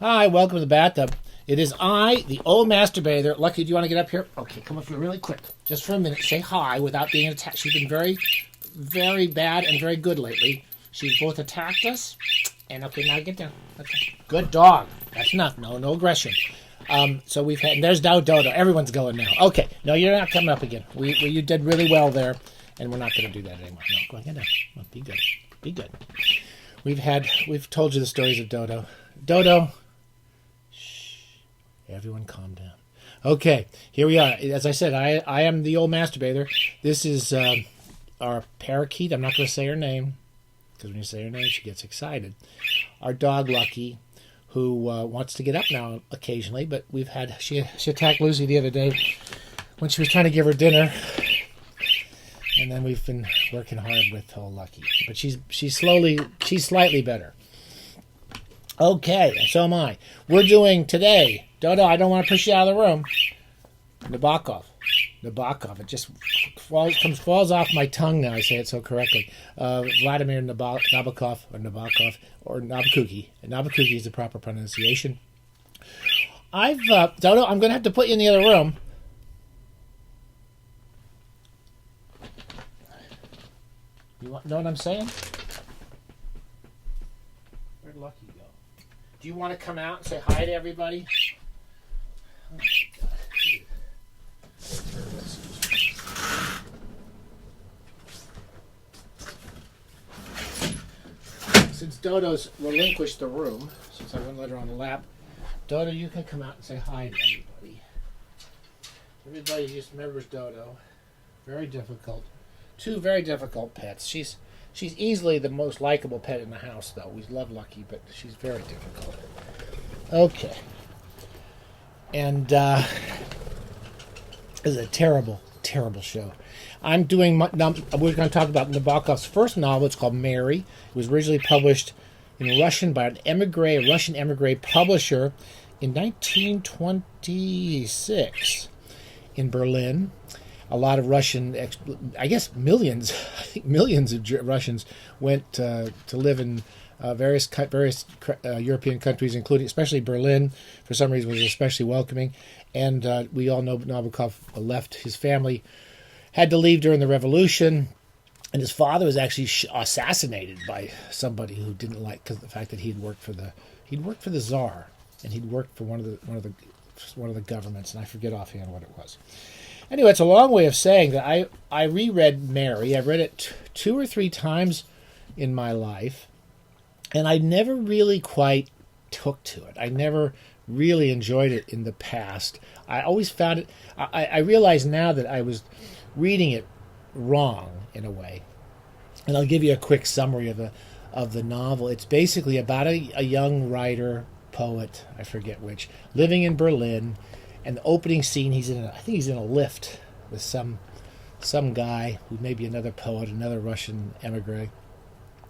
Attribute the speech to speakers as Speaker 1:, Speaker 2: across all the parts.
Speaker 1: Hi, welcome to the bathtub. It is I, the old masturbator. Lucky, do you want to get up here? Okay, come up here really quick. Just for a minute. Say hi without being attacked. She's been very, very bad and very good lately. She's both attacked us. And okay, now get down. Okay. Good dog. That's enough. No aggression. So we've had, and there's Dodo. Everyone's going now. Okay, no, you're not coming up again. You did really well there, and we're not going to do that anymore. No, go ahead. No, be good. Be good. We've told you the stories of Dodo. Dodo. Everyone calm down. Okay, here we are. As I said, I am the old masturbator. This is our parakeet. I'm not going to say her name, because when you say her name, she gets excited. Our dog, Lucky, who wants to get up now occasionally, but she attacked Lucy the other day when she was trying to give her dinner. And then we've been working hard with old Lucky. But she's slightly better. Okay, so am I. We're doing today... Dodo, I don't want to push you out of the room. Nabokov. It just falls off my tongue now. I say it so correctly. Vladimir Nabokov, or Nabokuki. Nabokuki is the proper pronunciation. Dodo, I'm going to have to put you in the other room. You know what I'm saying? Where'd Lucky go? Do you want to come out and say hi to everybody? Oh my God. Since Dodo's relinquished the room, since I wouldn't let her on the lap, Dodo, you can come out and say hi to everybody. Everybody just remembers Dodo. Very difficult. Two very difficult pets. She's easily the most likable pet in the house, though. We love Lucky, but she's very difficult. Okay. And this is a terrible, terrible show. We're going to talk about Nabokov's first novel. It's called Mary. It was originally published in Russian by a Russian emigre publisher in 1926 in Berlin. A lot of Russian, I guess millions of Russians went to live in various European countries, including especially Berlin. For some reason, was especially welcoming. And we all know Nabokov left his family, had to leave during the revolution, and his father was actually assassinated by somebody who didn't like the fact that he'd worked for the Tsar, and he'd worked for one of the governments, and I forget offhand what it was. Anyway, it's a long way of saying that I reread Mary. I've read it 2 or 3 times in my life, and I never really quite took to it. I never really enjoyed it in the past. I always found it... I realize now that I was reading it wrong, in a way. And I'll give you a quick summary of the novel. It's basically about a young writer, poet, I forget which, living in Berlin. And the opening scene, I think he's in a lift with some guy who may be another poet, another Russian emigre.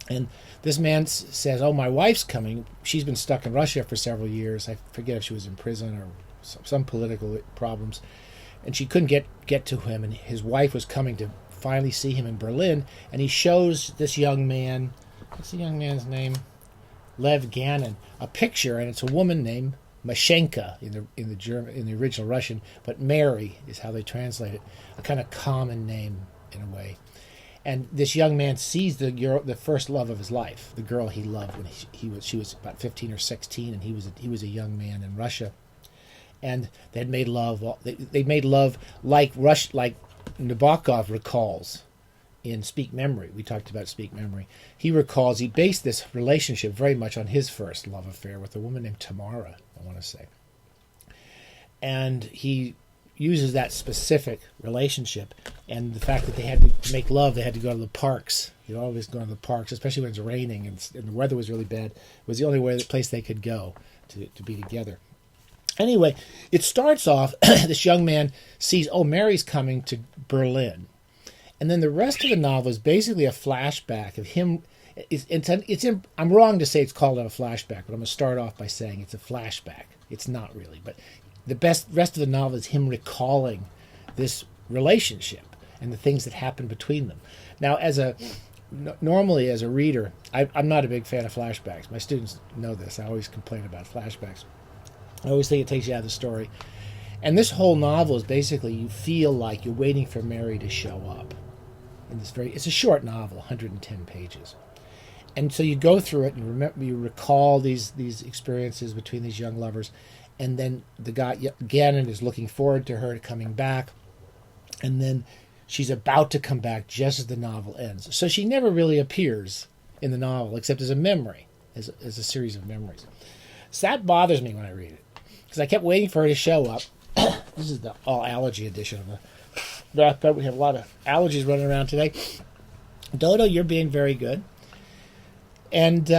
Speaker 1: And this man says, "Oh, my wife's coming. She's been stuck in Russia for several years. I forget if she was in prison or some political problems. And she couldn't get to him. And his wife was coming to finally see him in Berlin. And he shows this young man, what's the young man's name? Lev Ganin, a picture, and it's a woman named Mashenka in the original Russian, but Mary is how they translate it. A kind of common name in a way. And this young man sees the first love of his life, the girl he loved when she was about 15 or 16, and he was a young man in Russia. And they made love. They made love like Nabokov recalls in Speak Memory. We talked about Speak Memory. He recalls he based this relationship very much on his first love affair with a woman named Tamara, I want to say. And he uses that specific relationship and the fact that they had to make love, they had to go to the parks. You'd always go to the parks, especially when it's raining and the weather was really bad. It was the only place they could go to be together. Anyway, it starts off, this young man sees, Mary's coming to Berlin. And then the rest of the novel is basically a flashback of him. I'm wrong to say it's called a flashback, but I'm going to start off by saying it's a flashback. It's not really, but the rest of the novel is him recalling this relationship and the things that happened between them. Now, as a normally as a reader, I'm not a big fan of flashbacks. My students know this. I always complain about flashbacks. I always think it takes you out of the story. And this whole novel is basically you feel like you're waiting for Mary to show up. And it's a short novel, 110 pages. And so you go through it and you recall these experiences between these young lovers, and then the guy Gannon is looking forward to her coming back, and then she's about to come back just as the novel ends. So she never really appears in the novel except as a memory, as a series of memories. So that bothers me when I read it, because I kept waiting for her to show up. This is the all allergy edition of the. We have a lot of allergies running around today. Dodo, you're being very good. And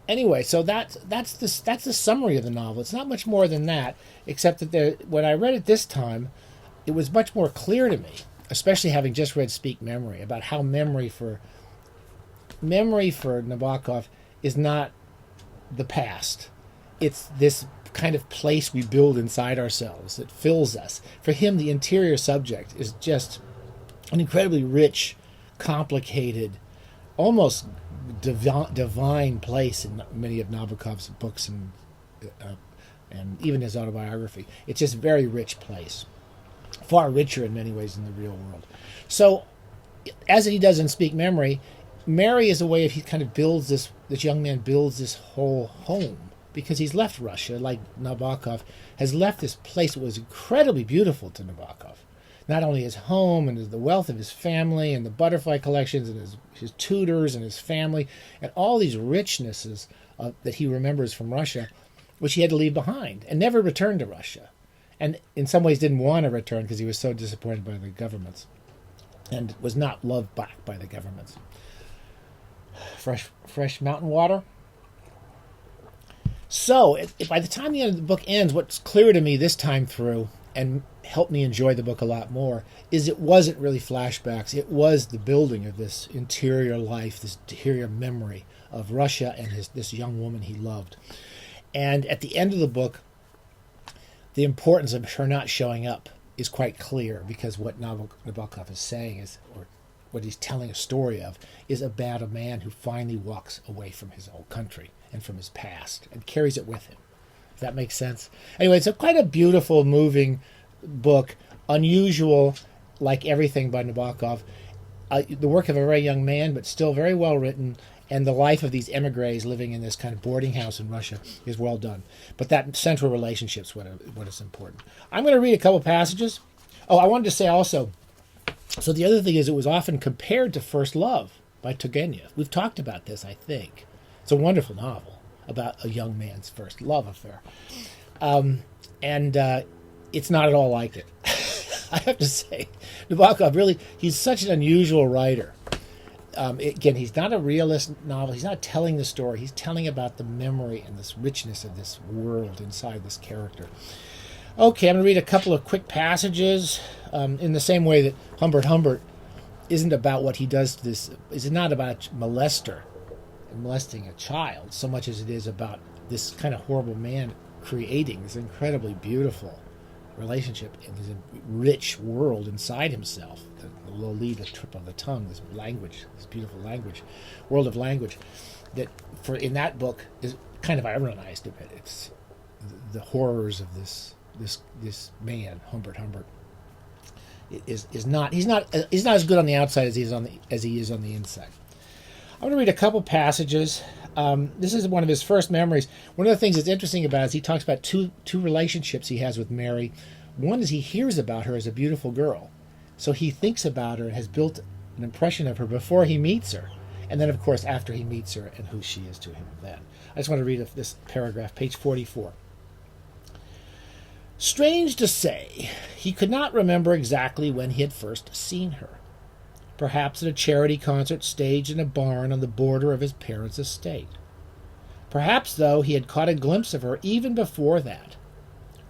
Speaker 1: anyway, so that's the summary of the novel. It's not much more than that, except that when I read it this time, it was much more clear to me, especially having just read Speak Memory, about how memory for Nabokov is not the past. It's this kind of place we build inside ourselves that fills us. For him, the interior subject is just an incredibly rich, complicated, almost divine place in many of Nabokov's books and even his autobiography. It's just a very rich place, far richer in many ways than the real world. So, as he does in Speak Memory, Mary is a way of he kind of builds this young man builds this whole home, because he's left Russia, like Nabokov has left this place that was incredibly beautiful to Nabokov. Not only his home and the wealth of his family and the butterfly collections and his tutors and his family and all these richnesses that he remembers from Russia, which he had to leave behind and never returned to Russia. And in some ways didn't want to return because he was so disappointed by the governments and was not loved back by the governments. Fresh mountain water. So by the time the end of the book ends, what's clear to me this time through and helped me enjoy the book a lot more is it wasn't really flashbacks. It was the building of this interior life, this interior memory of Russia and this young woman he loved. And at the end of the book, the importance of her not showing up is quite clear, because what Nabokov is saying is, or what he's telling a story of, is about a man who finally walks away from his old country and from his past and carries it with him. If that makes sense. Anyway, it's quite a beautiful, moving book, unusual, like everything by Nabokov. The work of a very young man, but still very well written, and the life of these emigres living in this kind of boarding house in Russia is well done. But that central relationship is what is important. I'm going to read a couple passages. Oh, I wanted to say also, so the other thing is it was often compared to First Love by Turgenev. We've talked about this, I think. It's a wonderful novel about a young man's first love affair. It's not at all like it. I have to say, Nabokov really, he's such an unusual writer. Again, he's not a realist novel. He's not telling the story. He's telling about the memory and this richness of this world inside this character. Okay, I'm going to read a couple of quick passages in the same way that Humbert isn't about what he does to this. It's not about molesting a child so much as it is about this kind of horrible man creating this incredibly beautiful relationship in this rich world inside himself. The Lolita trip of the tongue, this language, this beautiful language, world of language, that in that book is kind of ironized a bit. It's the horrors of this man, Humbert. He's not as good on the outside as he is on the inside. I'm going to read a couple passages. This is one of his first memories. One of the things that's interesting about it is he talks about two relationships he has with Mary. One is he hears about her as a beautiful girl. So he thinks about her and has built an impression of her before he meets her. And then, of course, after he meets her and who she is to him then. I just want to read this paragraph, page 44. Strange to say, he could not remember exactly when he had first seen her. Perhaps at a charity concert staged in a barn on the border of his parents' estate. Perhaps, though, he had caught a glimpse of her even before that.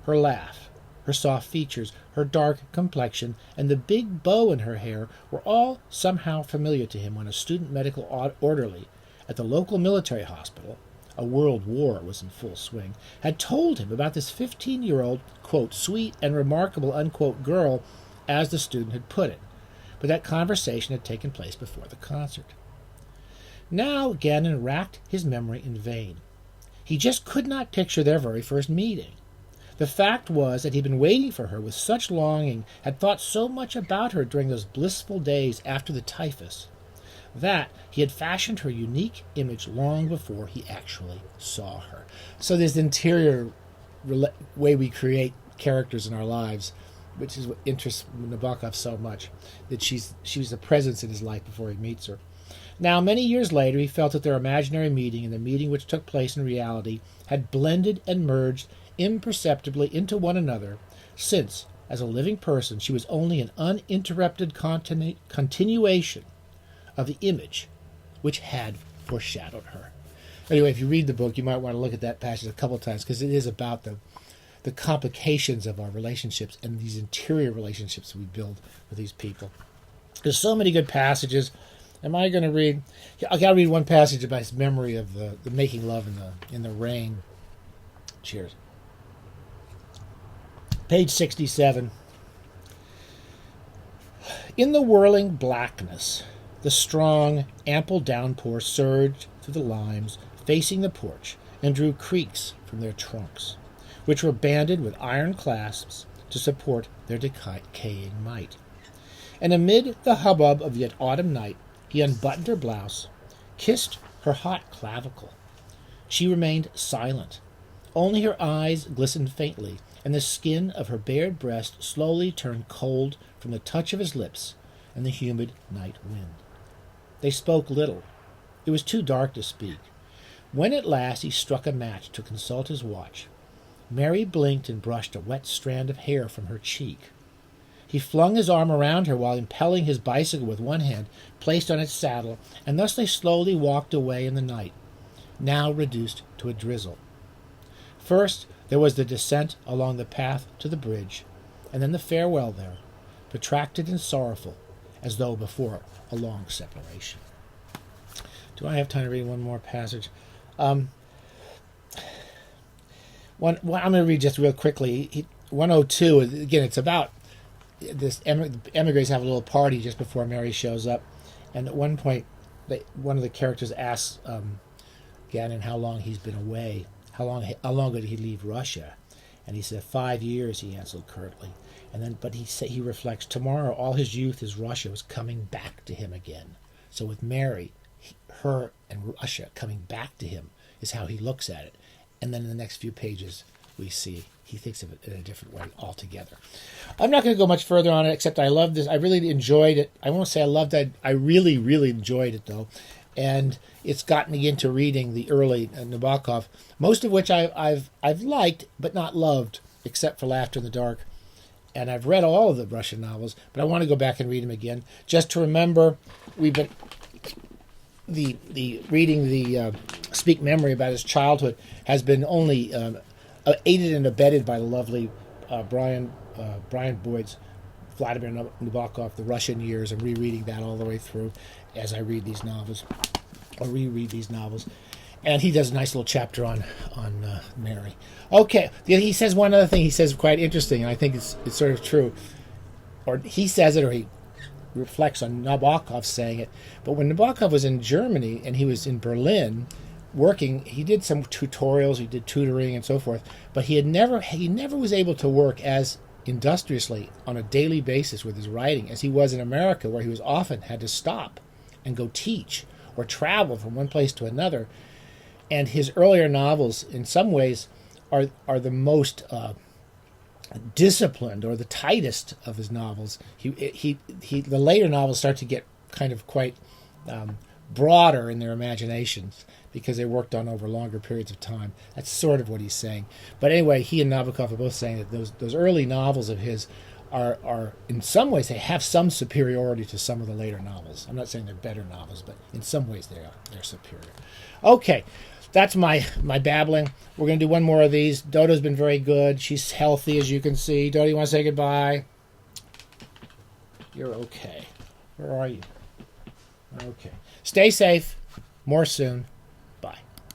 Speaker 1: Her laugh, her soft features, her dark complexion, and the big bow in her hair were all somehow familiar to him when a student medical orderly at the local military hospital, a world war was in full swing, had told him about this 15-year-old, quote, sweet and remarkable, unquote, girl, as the student had put it, but that conversation had taken place before the concert. Now Gannon racked his memory in vain. He just could not picture their very first meeting. The fact was that he'd been waiting for her with such longing, had thought so much about her during those blissful days after the typhus, that he had fashioned her unique image long before he actually saw her. So there's the interior way we create characters in our lives, which is what interests Nabokov so much, that she was a presence in his life before he meets her. Now, many years later, he felt that their imaginary meeting and the meeting which took place in reality had blended and merged imperceptibly into one another, since, as a living person, she was only an uninterrupted continuation of the image which had foreshadowed her. Anyway, if you read the book, you might want to look at that passage a couple of times, because it is about the complications of our relationships and these interior relationships we build with these people. There's so many good passages. Am I going to read? I got to read one passage about his memory of the making love in the rain. Cheers. Page 67. In the whirling blackness, the strong, ample downpour surged through the limes facing the porch and drew creaks from their trunks, which were banded with iron clasps to support their decaying might. And amid the hubbub of the autumn night, he unbuttoned her blouse, kissed her hot clavicle. She remained silent. Only her eyes glistened faintly, and the skin of her bared breast slowly turned cold from the touch of his lips and the humid night wind. They spoke little. It was too dark to speak. When at last he struck a match to consult his watch, Mary blinked and brushed a wet strand of hair from her cheek. He flung his arm around her while impelling his bicycle with one hand, placed on its saddle, and thus they slowly walked away in the night, now reduced to a drizzle. First there was the descent along the path to the bridge, and then the farewell there, protracted and sorrowful, as though before a long separation. Do I have time to read one more passage? I'm going to read just real quickly. 102, again, it's about this. Emigres have a little party just before Mary shows up, and at one point, one of the characters asks Gannon how long he's been away. How long did he leave Russia? And he said 5 years. He answered curtly, but he reflects. Tomorrow, all his youth, his Russia, was coming back to him again. So with Mary, her and Russia coming back to him is how he looks at it. And then in the next few pages, we see he thinks of it in a different way altogether. I'm not going to go much further on it, except I love this. I really enjoyed it. I won't say I loved it. I really, really enjoyed it, though. And it's gotten me into reading the early Nabokov, most of which I've liked, but not loved, except for Laughter in the Dark. And I've read all of the Russian novels, but I want to go back and read them again, just to remember. We've been reading the Speak Memory about his childhood has been only aided and abetted by the lovely Brian Boyd's Vladimir Nabokov, The Russian Years. I'm rereading that all the way through as I read these novels, or reread these novels. And he does a nice little chapter on Mary. Okay, he says one other thing. He says quite interesting, and I think it's sort of true. Or he says it, or he reflects on Nabokov saying it. But when Nabokov was in Germany and he was in Berlin working, he did some tutorials, he did tutoring and so forth. But he never was able to work as industriously on a daily basis with his writing as he was in America, where he was often had to stop and go teach or travel from one place to another. And his earlier novels, in some ways, are the most disciplined or the tightest of his novels. The later novels start to get kind of quite broader in their imaginations because they worked on over longer periods of time. That's sort of what he's saying. But anyway, he and Nabokov are both saying that those early novels of his are in some ways, they have some superiority to some of the later novels. I'm not saying they're better novels, but in some ways they're superior. Okay, that's my babbling. We're going to do one more of these. Dodo's been very good. She's healthy, as you can see. Dodo, you want to say goodbye? You're okay. Where are you? Okay. Stay safe. More soon.